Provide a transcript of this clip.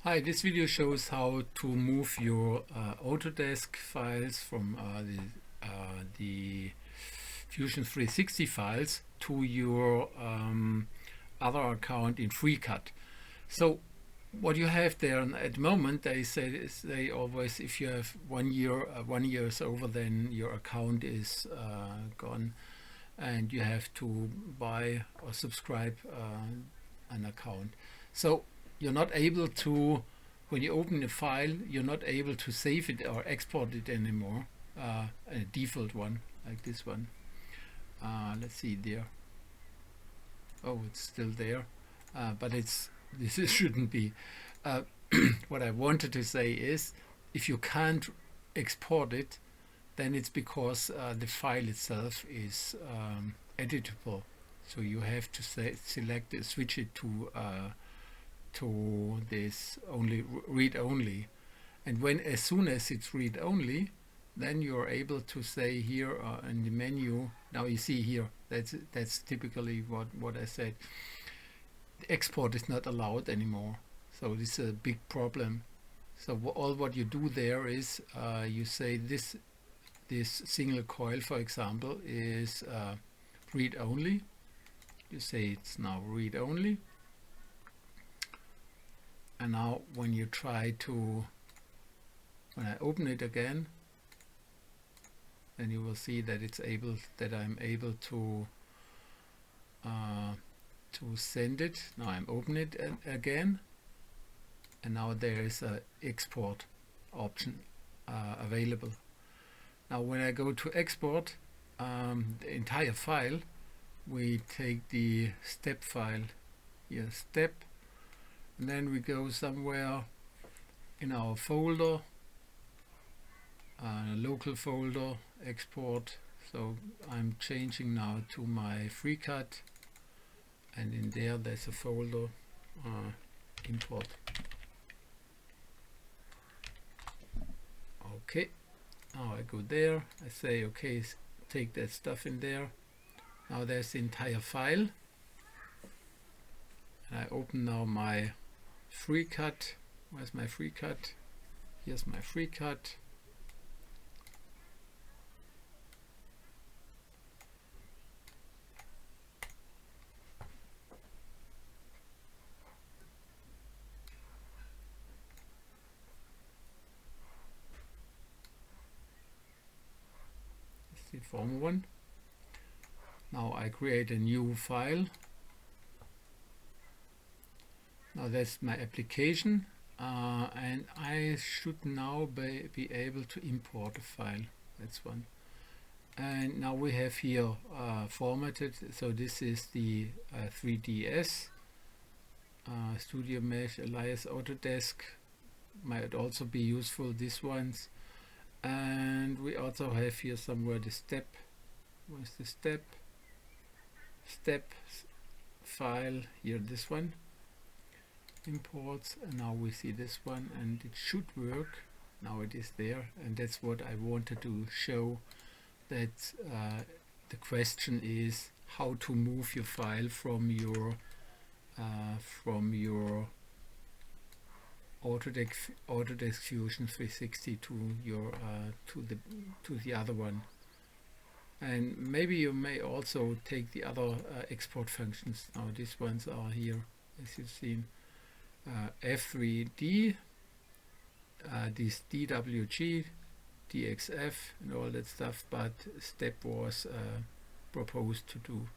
Hi, this video shows how to move your Autodesk files from the Fusion360 files to your other account in FreeCAD. So what you have there at the moment, they say is they always, if you have 1 year, 1 year is over, then your account is gone, and you have to buy or subscribe an account. So you're not able to, when you open a file, you're not able to save it or export it anymore. A default one like this one. Let's see there. Oh, it's still there, but this shouldn't be. What I wanted to say is, if you can't export it, then it's because the file itself is editable. So you have to select it, switch it to this only read only, and as soon as it's read only, then you're able to say here in the menu. Now you see here, that's typically what I said. The export is not allowed anymore, so this is a big problem. So all what you do there is you say this single coil, for example, is read only. You say it's now read only. And now when you try to, when I open it again, then you will see that I'm able to send it. Now I'm opening it again, and now there is a export option available. Now when I go to export the entire file, we take the step file here, step, and then we go somewhere in our folder, local folder, export. So I'm changing now to my FreeCAD, and in there's a folder, import. Okay, now I go there, I say okay, take that stuff in there. Now there's the entire file, and I open now my FreeCAD. Where's my FreeCAD? Here's my FreeCAD. It's the former one. Now I create a new file. Now that's my application, and I should now be able to import a file. That's one. And now we have here formatted. So this is the 3ds Studio Mesh Alias Autodesk. Might also be useful, these ones. And we also have here somewhere the step. Where's the step file? Here, this one. Imports, and now we see this one, and it should work. Now it is there, and that's what I wanted to show, that the question is how to move your file from your Autodesk Fusion 360 to your to the other one. And maybe you may also take the other export functions. Now these ones are here, as you've seen. F3D, this DWG, DXF, and all that stuff, but step was proposed to do.